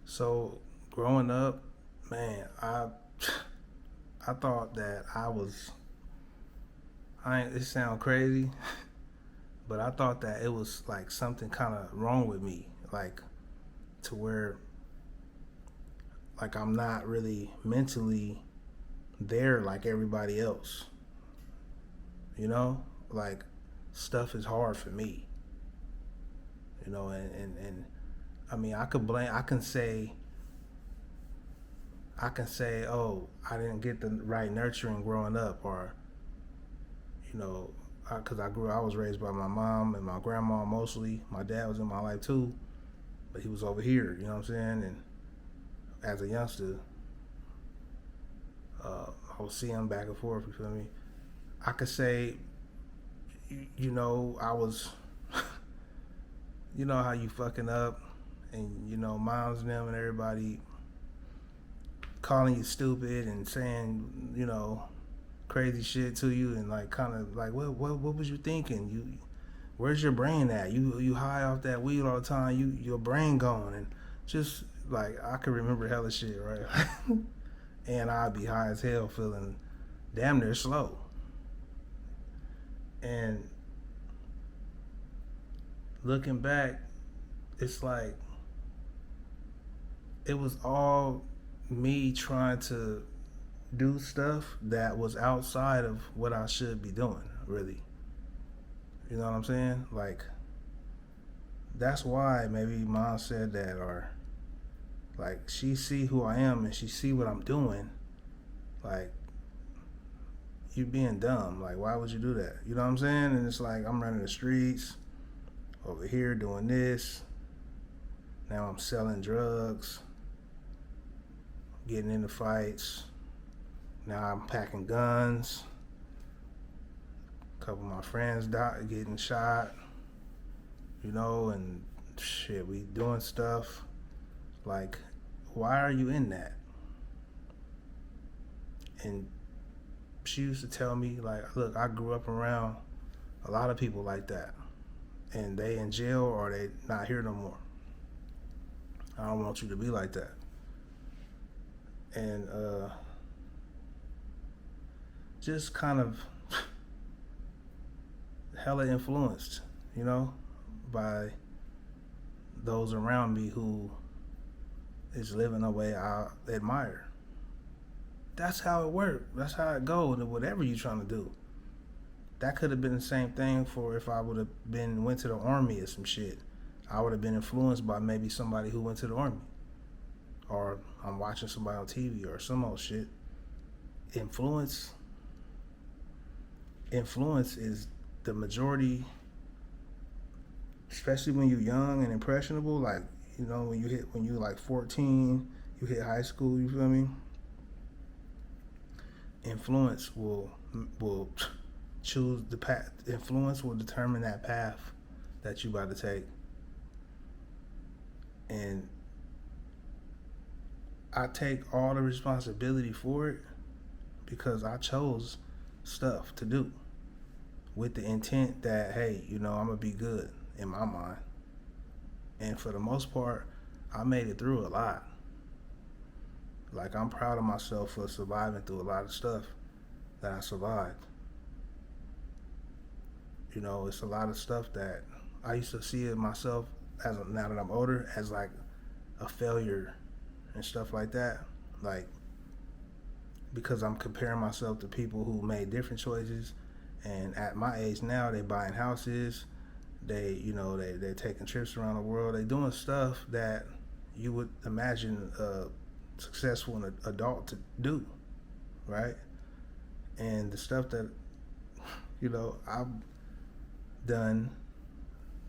So growing up, man, I thought that I was. I ain't, it sound crazy, but I thought that it was like something kind of wrong with me, like to where like I'm not really mentally there like everybody else. You know, like stuff is hard for me. And I mean, I could blame. I can say, oh, I didn't get the right nurturing growing up, or you know, because I was raised by my mom and my grandma mostly. My dad was in my life too, but he was over here. You know what I'm saying? And as a youngster, I would see him back and forth. You feel me? I could say, I was, you know how you fucking up, and moms and them and everybody calling you stupid and saying, crazy shit to you, and like kind of like what was you thinking? Where's your brain at? You high off that weed all the time. Your brain gone, and just like I could remember hella shit, right? And I'd be high as hell, feeling damn near slow. And looking back, it's like it was all me trying to do stuff that was outside of what I should be doing, really. You know what I'm saying? Like that's why maybe mom said that, or like she see who I am and she see what I'm doing. Like you being dumb. Like why would you do that? You know what I'm saying? And it's like I'm running the streets over here doing this. Now I'm selling drugs, getting into fights. Now I'm packing guns. A couple of my friends died, getting shot. And shit, we doing stuff. Like, why are you in that? And she used to tell me, like, look, I grew up around a lot of people like that, and they in jail or they not here no more. I don't want you to be like that. And just kind of hella influenced, by those around me who is living a way I admire. That's how it worked. That's how it goes. Whatever you're trying to do. That could have been the same thing for if I would have went to the army or some shit. I would have been influenced by maybe somebody who went to the army, or I'm watching somebody on TV or some old shit. Influence, influence is the majority, especially when you're young and impressionable. Like when you like 14, you hit high school. You feel me? Influence will choose the path. Influence will determine that path that you about to take. And I take all the responsibility for it because I chose stuff to do with the intent that, hey, I'm gonna be good in my mind. And for the most part, I made it through a lot. Like I'm proud of myself for surviving through a lot of stuff that I survived. It's a lot of stuff that I used to see it myself now that I'm older as like a failure and stuff like that. Like because I'm comparing myself to people who made different choices, and at my age now, they buying houses, they're taking trips around the world, they doing stuff that you would imagine a successful adult to do, right? And the stuff that I've done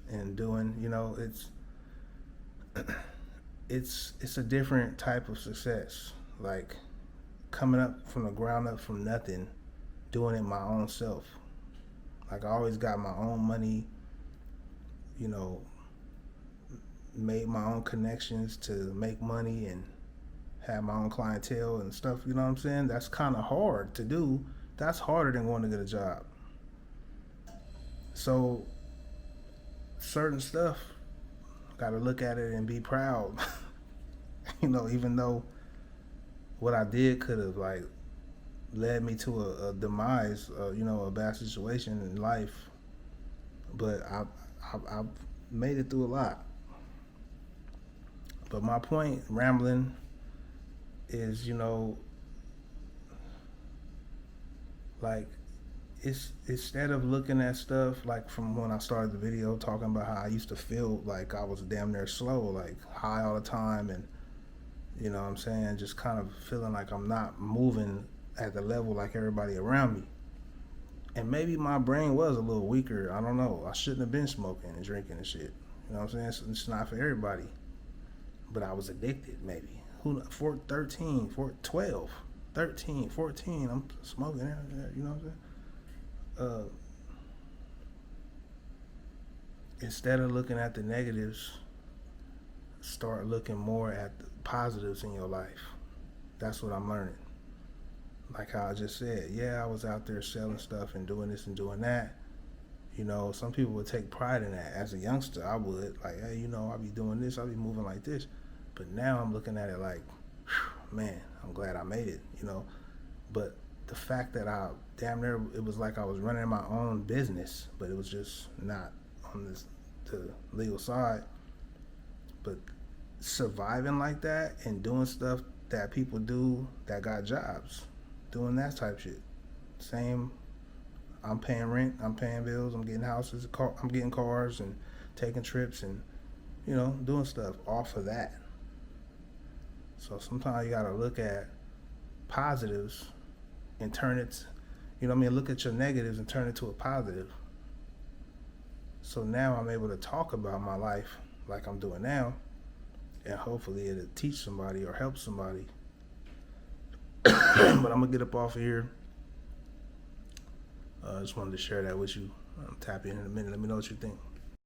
and doing, it's a different type of success. Like coming up from the ground up from nothing, doing it my own self. Like I always got my own money, made my own connections to make money and have my own clientele and stuff, you know what I'm saying? That's kind of hard to do. That's harder than going to get a job. So certain stuff, got to look at it and be proud. Even though what I did could have like led me to a demise, a bad situation in life, but I've made it through a lot. But my point, rambling, is like it's instead of looking at stuff like from when I started the video talking about how I used to feel like I was damn near slow, like high all the time, and you know what I'm saying, just kind of feeling like I'm not moving at the level like everybody around me. And maybe my brain was a little weaker. I don't know. I shouldn't have been smoking and drinking and shit. You know what I'm saying? It's not for everybody. But I was addicted, maybe. 13, 12, 13, 14. I'm smoking, you know what I'm saying? Instead of looking at the negatives, start looking more at the positives in your life. That's what I'm learning. Like how I just said, yeah, I was out there selling stuff and doing this and doing that. Some people would take pride in that. As a youngster, I would. Like, hey, I'll be doing this, I'll be moving like this. But now I'm looking at it like, man, I'm glad I made it. But the fact that I damn near, it was like I was running my own business, but it was just not on the legal side. But surviving like that and doing stuff that people do that got jobs, doing that type shit. Same, I'm paying rent, I'm paying bills, I'm getting houses, I'm getting cars and taking trips and, doing stuff off of that. So sometimes you gotta look at positives and turn it, look at your negatives and turn it to a positive. So now I'm able to talk about my life like I'm doing now, and hopefully it'll teach somebody or help somebody. But I'm gonna get up off of here. I just wanted to share that with you. I'll tap in a minute. Let me know what you think.